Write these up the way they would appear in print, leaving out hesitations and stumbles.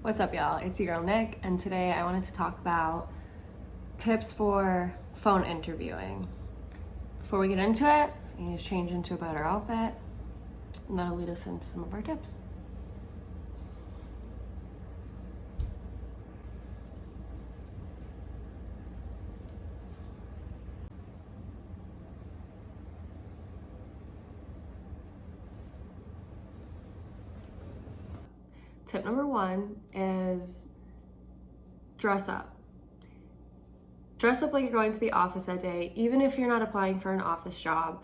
What's up, y'all? It's your girl Nick, and today I wanted to talk about tips for phone interviewing. Before we get into it, I need to change into a better outfit, and that'll lead us into some of our tips. Tip number one is dress up. Dress up like you're going to the office that day, even if you're not applying for an office job.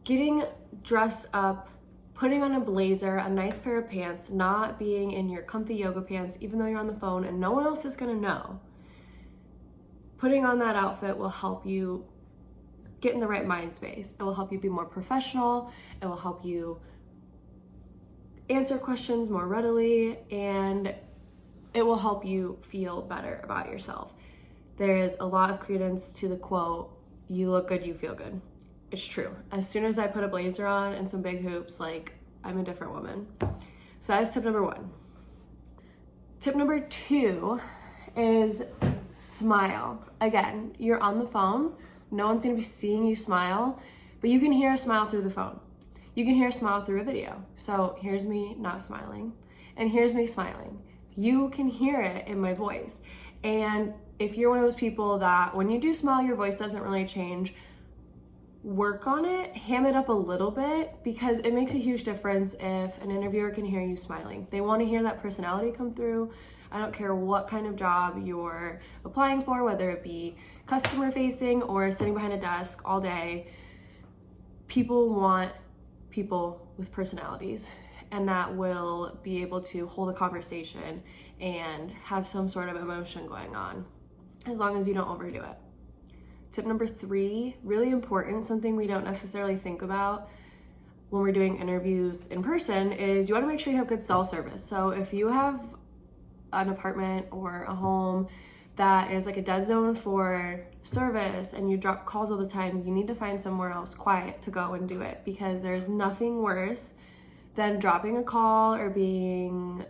Getting dressed up, putting on a blazer, a nice pair of pants, not being in your comfy yoga pants, even though you're on the phone and no one else is gonna know. Putting on that outfit will help you get in the right mind space. It will help you be more professional. It will help you answer questions more readily, and it will help you feel better about yourself. There is a lot of credence to the quote, "You look good, you feel good." It's true. As soon as I put a blazer on and some big hoops, I'm a different woman. So that is tip number one. Tip number two is smile. Again, you're on the phone. No one's gonna be seeing you smile, but you can hear a smile through the phone. You can hear a smile through a video. So here's me not smiling, and here's me smiling. You can hear it in my voice. And if you're one of those people that when you do smile, your voice doesn't really change, work on it, ham it up a little bit, because it makes a huge difference if an interviewer can hear you smiling. They want to hear that personality come through. I don't care what kind of job you're applying for, whether it be customer facing or sitting behind a desk all day. People want people with personalities, and that will be able to hold a conversation and have some sort of emotion going on, as long as you don't overdo it. Tip number three, really important, something we don't necessarily think about when we're doing interviews in person, is you want to make sure you have good cell service. So if you have an apartment or a home that is like a dead zone for service and you drop calls all the time, you need to find somewhere else quiet to go and do it, because there's nothing worse than dropping a call or being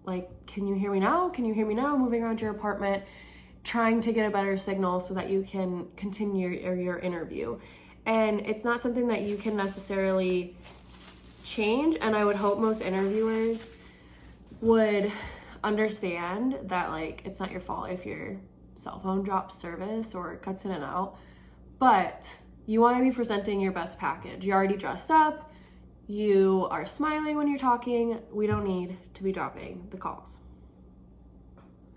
like, "Can you hear me now? Can you hear me now?" Moving around your apartment, trying to get a better signal so that you can continue your interview. And it's not something that you can necessarily change, and I would hope most interviewers would understand that it's not your fault if your cell phone drops service or cuts in and out, but you want to be presenting your best package. You're already dressed up, you are smiling when you're talking. We don't need to be dropping the calls.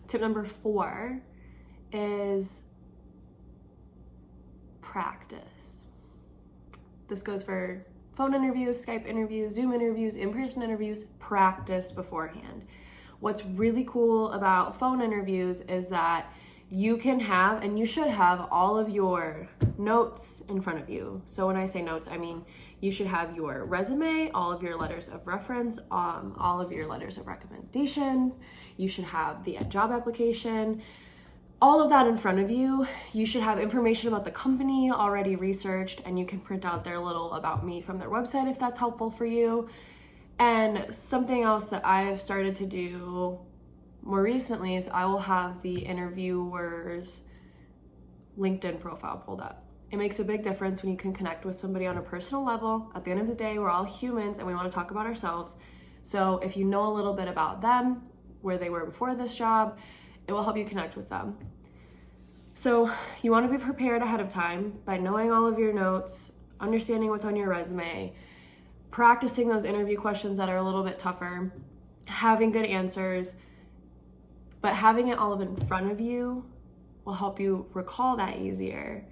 Tip number four is practice. This goes for phone interviews, Skype interviews, Zoom interviews, in-person interviews. Practice beforehand. What's really cool about phone interviews is that you can have, and you should have, all of your notes in front of you. So when I say notes, I mean you should have your resume, all of your letters of reference, all of your letters of recommendations. You should have the job application, all of that in front of you. You should have information about the company already researched, and you can print out their little about me from their website if that's helpful for you. And something else that I've started to do more recently is I will have the interviewer's LinkedIn profile pulled up. It makes a big difference when you can connect with somebody on a personal level. At the end of the day, we're all humans and we want to talk about ourselves. So if you know a little bit about them, where they were before this job, it will help you connect with them. So you want to be prepared ahead of time by knowing all of your notes, understanding what's on your resume, practicing those interview questions that are a little bit tougher, having good answers, but having it all in front of you will help you recall that easier.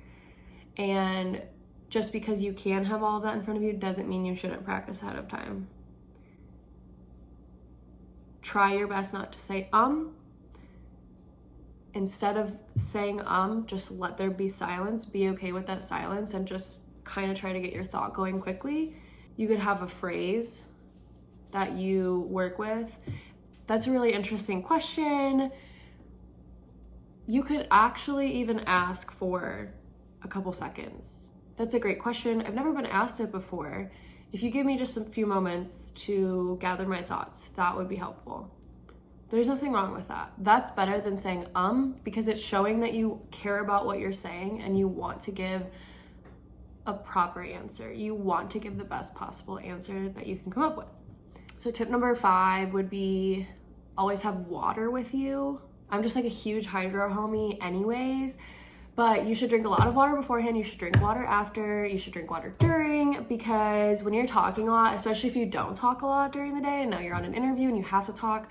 And just because you can have all of that in front of you doesn't mean you shouldn't practice ahead of time. Try your best not to say Instead of saying just let there be silence. Be okay with that silence and just kind of try to get your thought going quickly. You could have a phrase that you work with. That's a really interesting question. You could actually even ask for a couple seconds. That's a great question. I've never been asked it before. If you give me just a few moments to gather my thoughts, that would be helpful. There's nothing wrong with that. That's better than saying because it's showing that you care about what you're saying and you want to give a proper answer. You want to give the best possible answer that you can come up with. So tip number 5 would be always have water with you. I'm just like a huge hydro homie anyways, but you should drink a lot of water beforehand. You should drink water after. You should drink water during, because when you're talking a lot, especially if you don't talk a lot during the day and now you're on an interview and you have to talk,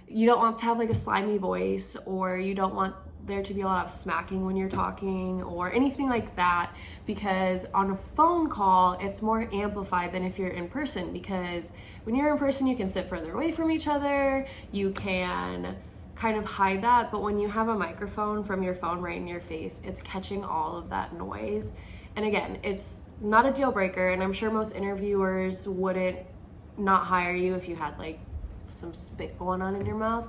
you don't want to have like a slimy voice, or you don't want there to be a lot of smacking when you're talking or anything like that, because on a phone call it's more amplified than if you're in person, because when you're in person you can sit further away from each other, you can kind of hide that, but when you have a microphone from your phone right in your face, it's catching all of that noise. And again, it's not a deal breaker, and I'm sure most interviewers wouldn't not hire you if you had like some spit going on in your mouth.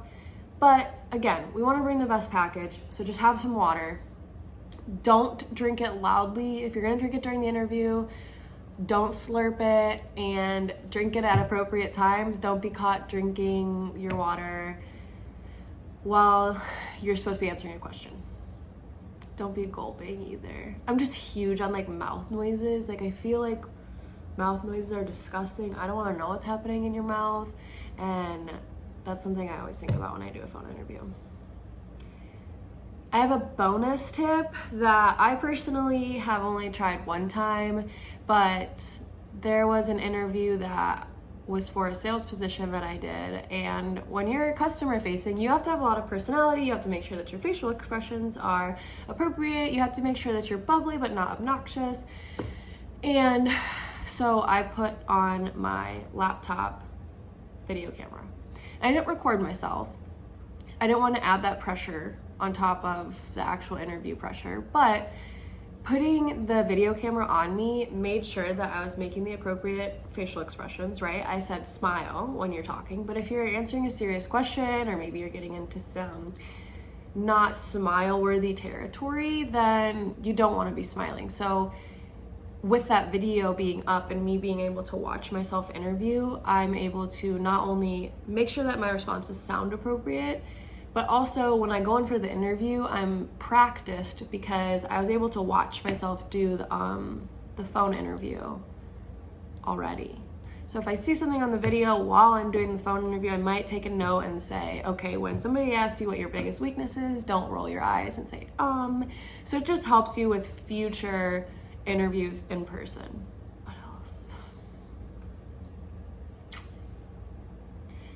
But again, we want to bring the best package, so just have some water. Don't drink it loudly. If you're going to drink it during the interview, don't slurp it, and drink it at appropriate times. Don't be caught drinking your water while you're supposed to be answering a question. Don't be gulping either. I'm just huge on like mouth noises. Like I feel like mouth noises are disgusting. I don't want to know what's happening in your mouth, and that's something I always think about when I do a phone interview. I have a bonus tip that I personally have only tried one time, but there was an interview that was for a sales position that I did, and when you're customer facing, you have to have a lot of personality. You have to make sure that your facial expressions are appropriate. You have to make sure that you're bubbly but not obnoxious. And so I put on my laptop video camera. I didn't record myself. I didn't want to add that pressure on top of the actual interview pressure, but putting the video camera on me made sure that I was making the appropriate facial expressions, right? I said smile when you're talking, but if you're answering a serious question or maybe you're getting into some not smile-worthy territory, then you don't want to be smiling. So with that video being up and me being able to watch myself interview, I'm able to not only make sure that my responses sound appropriate, but also when I go in for the interview, I'm practiced because I was able to watch myself do the phone interview already. So if I see something on the video while I'm doing the phone interview, I might take a note and say, okay, when somebody asks you what your biggest weakness is, don't roll your eyes and say, So it just helps you with future interviews in person. What else?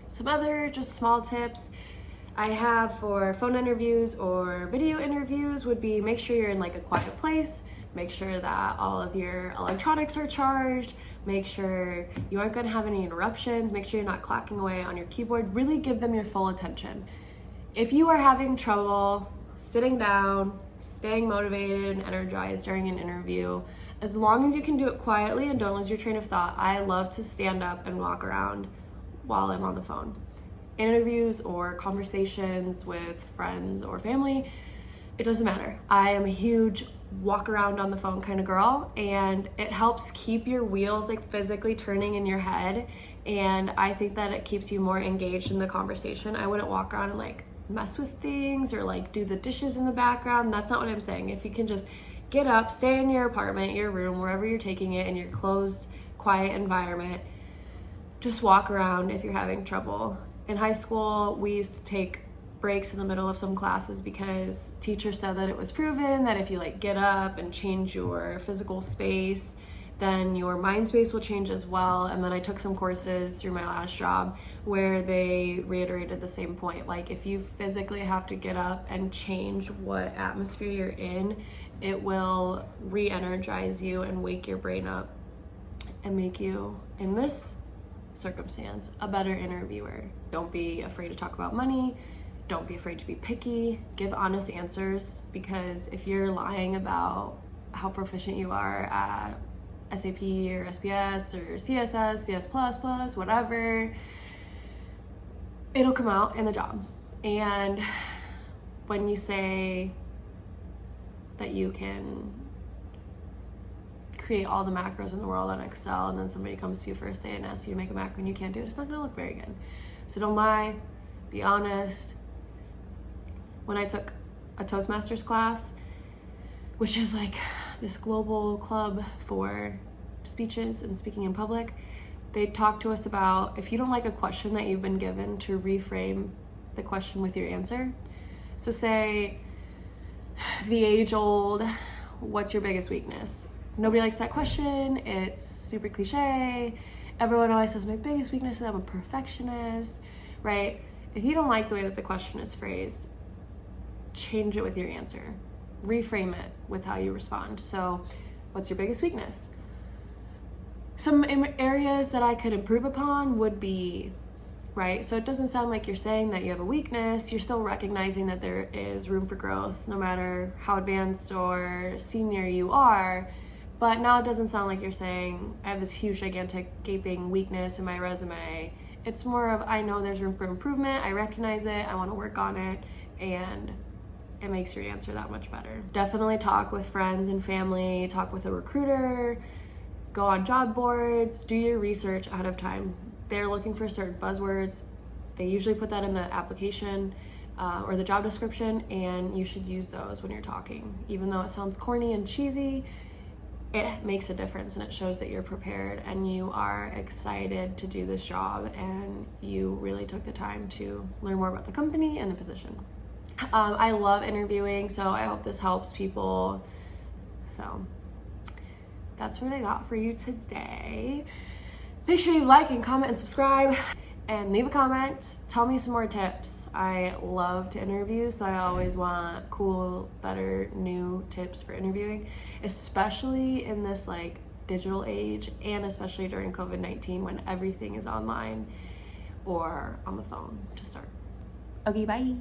Some other just small tips I have for phone interviews or video interviews would be make sure you're in like a quiet place, make sure that all of your electronics are charged, make sure you aren't going to have any interruptions, make sure you're not clacking away on your keyboard. Really give them your full attention. If you are having trouble sitting down, staying motivated and energized during an interview, as long as you can do it quietly and don't lose your train of thought, I love to stand up and walk around while I'm on the phone. Interviews or conversations with friends or family, it doesn't matter. I am a huge walk around on the phone kind of girl, and it helps keep your wheels like physically turning in your head, and I think that it keeps you more engaged in the conversation. I wouldn't walk around and like mess with things or like do the dishes in the background. That's not what I'm saying. If you can just get up, stay in your apartment, your room, wherever you're taking it, in your closed, quiet environment, just walk around if you're having trouble. In high school, we used to take breaks in the middle of some classes because teachers said that it was proven that if you like get up and change your physical space, then your mind space will change as well. And then I took some courses through my last job where they reiterated the same point. Like if you physically have to get up and change what atmosphere you're in, it will re-energize you and wake your brain up and make you, in this circumstance, a better interviewer. Don't be afraid to talk about money. Don't be afraid to be picky. Give honest answers, because if you're lying about how proficient you are at SAP or SPS or CSS, CS++, whatever, it'll come out in the job. And when you say that you can create all the macros in the world on Excel, and then somebody comes to you first day and asks you to make a macro and you can't do it, it's not gonna look very good. So don't lie, be honest. When I took a Toastmasters class, which is like this global club for speeches and speaking in public, they talked to us about if you don't like a question that you've been given, to reframe the question with your answer. So say the age-old, what's your biggest weakness? Nobody likes that question. It's super cliche. Everyone always says my biggest weakness is I'm a perfectionist, right? If you don't like the way that the question is phrased, change it with your answer. Reframe it with how you respond. So, what's your biggest weakness? Some areas that I could improve upon would be, right? So it doesn't sound like you're saying that you have a weakness. You're still recognizing that there is room for growth, no matter how advanced or senior you are. But now it doesn't sound like you're saying, I have this huge, gigantic, gaping weakness in my resume. It's more of, I know there's room for improvement. I recognize it. I want to work on it. And it makes your answer that much better. Definitely talk with friends and family, talk with a recruiter, go on job boards, do your research ahead of time. They're looking for certain buzzwords. They usually put that in the application or the job description, and you should use those when you're talking. Even though it sounds corny and cheesy, it makes a difference, and it shows that you're prepared and you are excited to do this job and you really took the time to learn more about the company and the position. I love interviewing, so I hope this helps people. So that's what I got for you today. Make sure you like and comment and subscribe and leave a comment. Tell me some more tips. I love to interview, so I always want cool, better, new tips for interviewing, especially in this like digital age, and especially during COVID-19 when everything is online or on the phone to start. Okay, bye.